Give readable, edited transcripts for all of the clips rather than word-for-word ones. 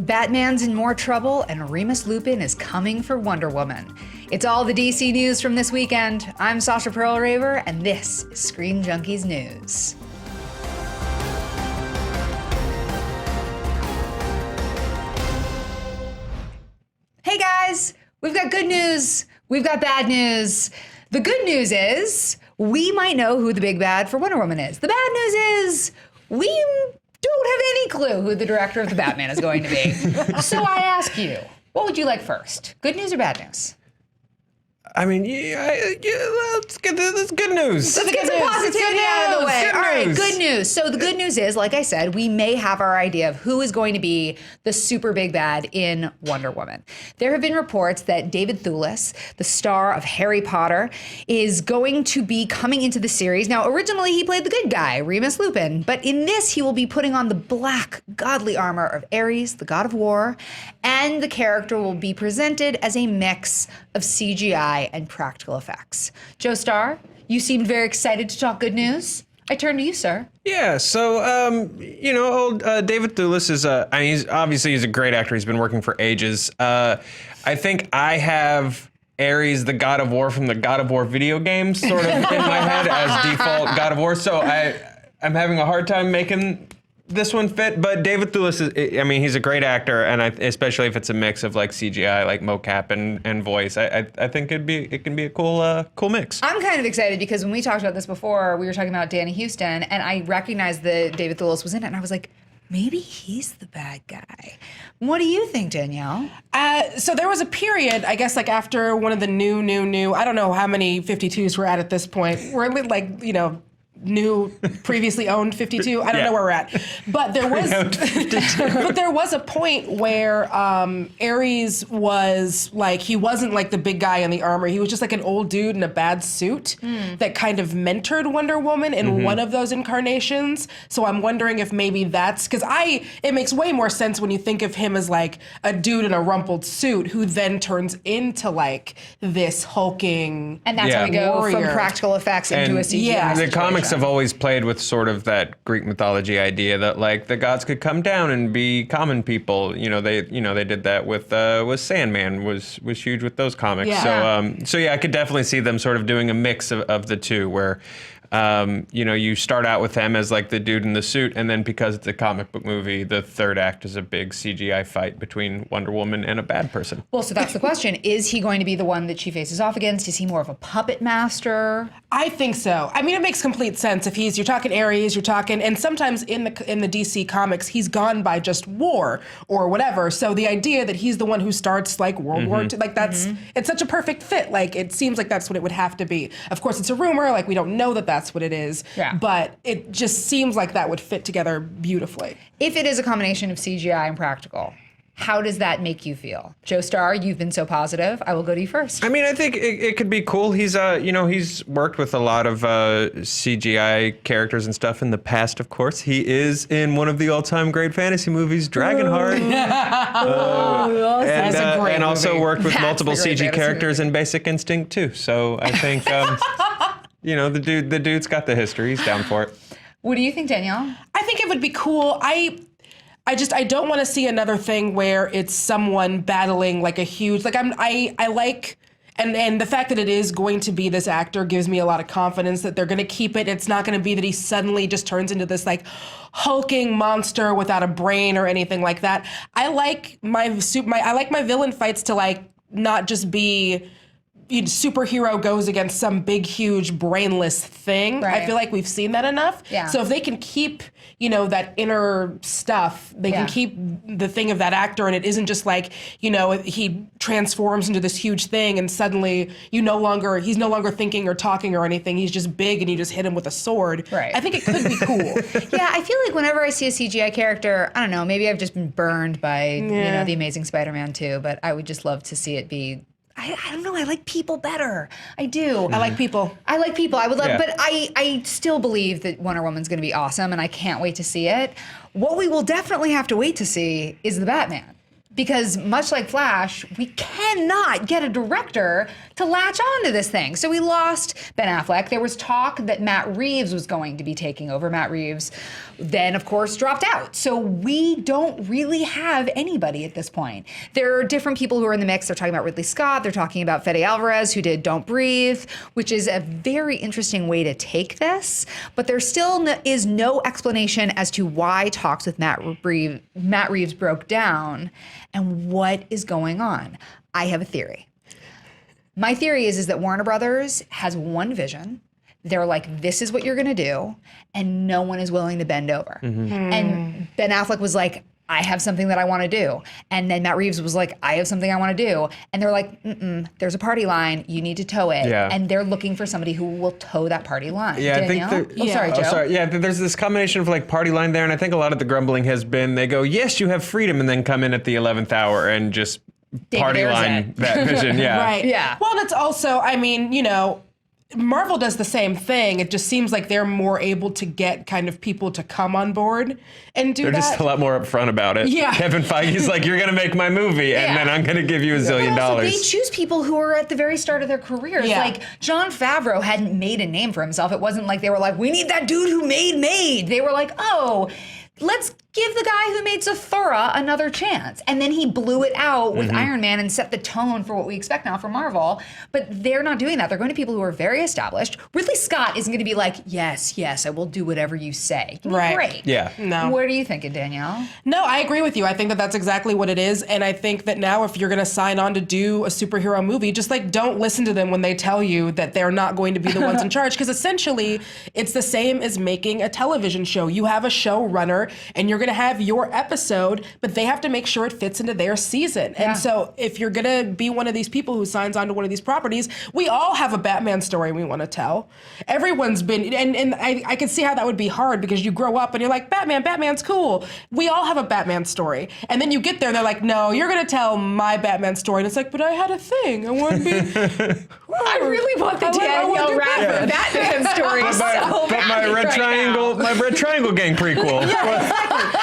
Batman's in more trouble, and Remus Lupin is coming for Wonder Woman. It's all the DC news from this weekend. I'm Sasha Perl-Raver, and this is Screen Junkies News. Hey guys, we've got good news. We've got bad news. The good news is we might know who the big bad for Wonder Woman is. The bad news is we don't have any clue who the director of the Batman is going to be. So I ask you, what would you like first? Good news or bad news? I mean, let's get this good news. Let's get some positivity out of the way. All right, news. good news. So the good news is, like I said, we may have our idea of who is going to be the super big bad in Wonder Woman. There have been reports that David Thewlis, the star of Harry Potter, is going to be coming into the series. Now, originally he played the good guy, Remus Lupin, but in this he will be putting on the black, godly armor of Ares, the god of war, and the character will be presented as a mix of CGI and practical effects. Joe Starr, you seemed very excited to talk good news. I turn to you, sir. Yeah, so, old David Thewlis is, he's a great actor. He's been working for ages. I think I have Ares, the god of war from the God of War video games sort of in my head as default God of War. So I'm having a hard time making this one fit, but David Thewlis he's a great actor, and especially if it's a mix of like CGI, like mocap and voice, I think it can be a cool mix. I'm kind of excited because when we talked about this before, we were talking about Danny Houston, and I recognized that David Thewlis was in it, and I was like, maybe he's the bad guy. What do you think, Danielle? So there was a period, I guess, like after one of the new, I don't know how many 52s we're at this point. We're like, new previously owned 52. I don't know where we're at, but there was a point where Ares was like, he wasn't like the big guy in the armor. He was just like an old dude in a bad suit that kind of mentored Wonder Woman in one of those incarnations. So I'm wondering if maybe that's because it makes way more sense when you think of him as like a dude in a rumpled suit who then turns into like this hulking, and that's how we go warrior. from practical effects into a CGI. Yeah, the comics have always played with sort of that Greek mythology idea that like the gods could come down and be common people. They did that with Sandman was huge with those comics. Yeah. So I could definitely see them sort of doing a mix of the two where you start out with them as like the dude in the suit, and then because it's a comic book movie, the third act is a big CGI fight between Wonder Woman and a bad person. Well, so that's the question. Is he going to be the one that she faces off against? Is he more of a puppet master? I think so. I mean, it makes complete sense if you're talking Ares, and sometimes in the DC comics, he's gone by just war or whatever. So the idea that he's the one who starts like World War II, like it's such a perfect fit. Like it seems like that's what it would have to be. Of course, it's a rumor. Like we don't know that that's what it is. Yeah. But it just seems like that would fit together beautifully. If it is a combination of CGI and practical, how does that make you feel? Joe Starr, you've been so positive. I will go to you first. I mean, I think it could be cool. He's he's worked with a lot of CGI characters and stuff in the past, of course. He is in one of the all-time great fantasy movies, Dragonheart. That's a great and also movie. worked with That's multiple the great CG fantasy characters in Basic Instinct too. So I think the dude's got the history. He's down for it. What do you think, Danielle? I think it would be cool. I don't want to see another thing where it's someone battling like a huge, like I like, and the fact that it is going to be this actor gives me a lot of confidence that they're going to keep it. It's not going to be that he suddenly just turns into this like hulking monster without a brain or anything like that. I like my villain fights to like not just be superhero goes against some big, huge, brainless thing. Right. I feel like we've seen that enough. Yeah. So if they can keep, that inner stuff, they can keep the thing of that actor, and it isn't just like, he transforms into this huge thing and suddenly he's no longer thinking or talking or anything. He's just big and you just hit him with a sword. Right. I think it could be cool. Yeah, I feel like whenever I see a CGI character, I don't know, maybe I've just been burned by, The Amazing Spider-Man 2, but I would just love to see it be, I don't know, I like people better. I do. I like people. I like people. I would love, Yeah. but I still believe that Wonder Woman's going to be awesome, and I can't wait to see it. What we will definitely have to wait to see is the Batman. because much like Flash, we cannot get a director to latch on to this thing. So we lost Ben Affleck. There was talk that Mat Reeves was going to be taking over. Mat Reeves then, of course, dropped out. So we don't really have anybody at this point. There are different people who are in the mix. They're talking about Ridley Scott. They're talking about Fede Alvarez, who did Don't Breathe, which is a very interesting way to take this. But there still is no explanation as to why talks with Matt Reeves broke down and what is going on. I have a theory. My theory is that Warner Brothers has one vision. They're like, this is what you're going to do, and no one is willing to bend over. And Ben Affleck was like, I have something that I want to do. And then Matt Reeves was like, I have something I want to do. And they're like, there's a party line. You need to toe it. Yeah. And they're looking for somebody who will toe that party line. Yeah, Danielle? I think Sorry, Joe. Yeah, there's this combination of like party line there, and I think a lot of the grumbling has been they go, yes, you have freedom, and then come in at the 11th hour and just party line that vision. Yeah. Right. Yeah. Well, that's also, I mean, Marvel does the same thing. It just seems like they're more able to get kind of people to come on board and do They're that. just a lot more upfront about it. Yeah. Kevin Feige's like, you're going to make my movie, and then I'm going to give you $1 zillion. But also, they choose people who are at the very start of their careers. Yeah. Like, Jon Favreau hadn't made a name for himself. It wasn't like they were like, we need that dude who made. They were like, oh, let's give the guy who made Zathura another chance. And then he blew it out with Iron Man and set the tone for what we expect now from Marvel. But they're not doing that. They're going to people who are very established. Ridley Scott isn't going to be like, yes, I will do whatever you say. Right. Great. Yeah. No. What are you thinking, Danielle? No, I agree with you. I think that that's exactly what it is. And I think that now if you're going to sign on to do a superhero movie, just like don't listen to them when they tell you that they're not going to be the ones in charge. Because essentially, it's the same as making a television show. You have a showrunner and you're going to have your episode, but they have to make sure it fits into their season. Yeah. And so if you're going to be one of these people who signs on to one of these properties, we all have a Batman story we want to tell. Everyone's been, and I can see how that would be hard because you grow up and you're like, Batman's cool. We all have a Batman story. And then you get there and they're like, no, you're going to tell my Batman story. And it's like, but I had a thing. I want to be... I really want the Danielle Radford Batman story so But my red triangle gang prequel.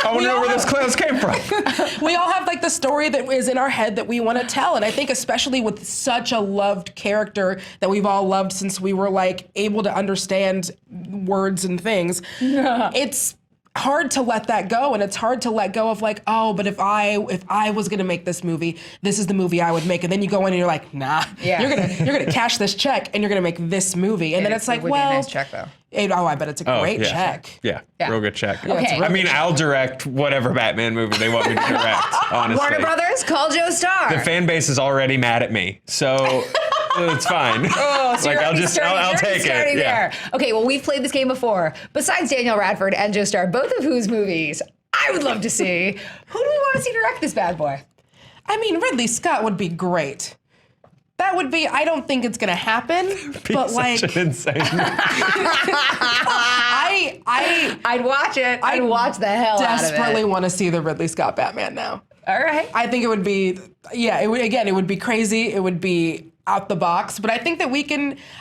I want to know where those clowns came from. We all have like the story that is in our head that we want to tell. And I think especially with such a loved character that we've all loved since we were like able to understand words and things, it's hard to let that go. And it's hard to let go of like, oh, but if I was going to make this movie, this is the movie I would make. And then you go in and you're like, nah, you're going to cash this check and you're going to make this movie. And then it's like, it would well, be a nice check though. I bet it's a great check. Yeah, real good check. Okay. I mean, I'll direct whatever Batman movie they want me to direct, honestly. Warner Brothers, call Joe Starr. The fan base is already mad at me, so it's fine. Oh, so like I'll take it. There. Yeah. Okay, well, we've played this game before. Besides Danielle Radford and Joe Starr, both of whose movies I would love to see. Who do we want to see direct this bad boy? I mean, Ridley Scott would be great. That would be, I don't think it's going to happen, but like... Such an insane movie. I'd watch it. I'd watch the hell out of it. Desperately want to see the Ridley Scott Batman now. All right. I think it would be, it would be crazy. It would be out the box, but I think that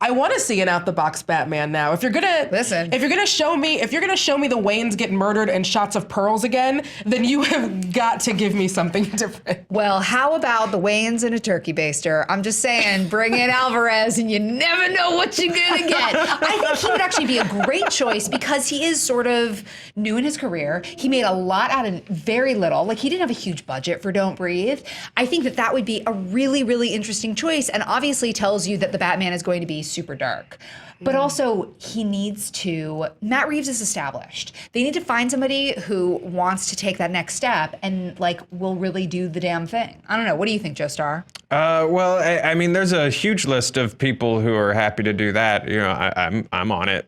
I want to see an out the box Batman now. If you're going to show me the Waynes get murdered and shots of pearls again, then you have got to give me something different. Well, how about the Wayans and a turkey baster? I'm just saying, bring in Alvarez and you never know what you're going to get. I think he would actually be a great choice because he is sort of new in his career. He made a lot out of very little. Like, he didn't have a huge budget for Don't Breathe. I think that would be a really, really interesting choice, and obviously tells you that the Batman is going to be super dark. But also, Mat Reeves is established. They need to find somebody who wants to take that next step and like will really do the damn thing. I don't know. What do you think, Joe Starr? Well, I mean, there's a huge list of people who are happy to do that. You know, I'm on it.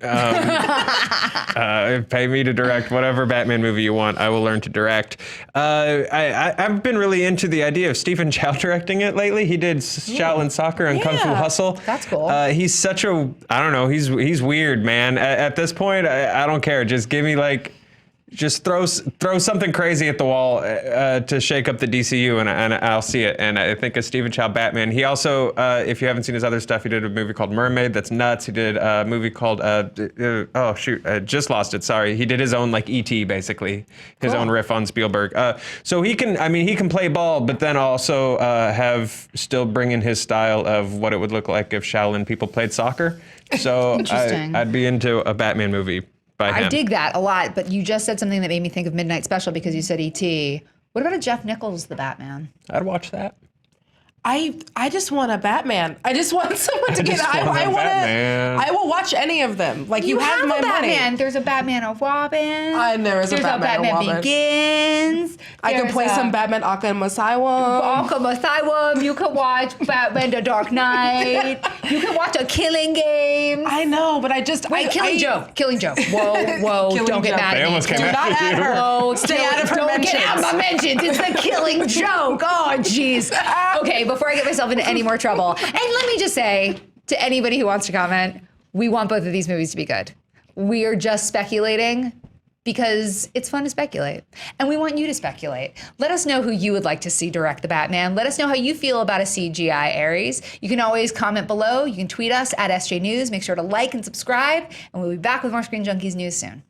Pay me to direct whatever Batman movie you want. I will learn to direct. I've been really into the idea of Stephen Chow directing it lately. He did Shaolin Soccer and Kung Fu Hustle. That's cool. He's such a, I don't know, he's weird, man. At this point, I don't care. Just give me like just throw something crazy at the wall to shake up the DCU, and I'll see it. And I think a Stephen Chow Batman. He also, if you haven't seen his other stuff, he did a movie called Mermaid that's nuts. He did a movie called oh shoot, I just lost it. Sorry. He did his own like E.T. basically, his own riff on Spielberg. So he can play ball, but then also have still bring in his style of what it would look like if Shaolin people played soccer. So I'd be into a Batman movie. I dig that a lot, but you just said something that made me think of Midnight Special because you said E.T. What about a Jeff Nichols the Batman? I'd watch that. I just want a Batman. I just want someone to get. I will watch any of them. Like you have my Batman. money. There's a Batman of Robin. And there's a Batman Begins. I can play some Batman Arkham Asylum. You can watch Batman The Dark Knight. You can watch A Killing Game. I know, but Killing Joke. Whoa, don't get mad They at me. almost came Do not after add you. her. Whoa, Stay out of her don't mentions. get out of my mentions. It's the Killing Joke. Oh, jeez. Okay, before I get myself into any more trouble, and let me just say to anybody who wants to comment, we want both of these movies to be good. We are just speculating because it's fun to speculate. And we want you to speculate. Let us know who you would like to see direct the Batman. Let us know how you feel about a CGI Ares. You can always comment below. You can tweet us at SJ News. Make sure to like and subscribe. And we'll be back with more Screen Junkies news soon.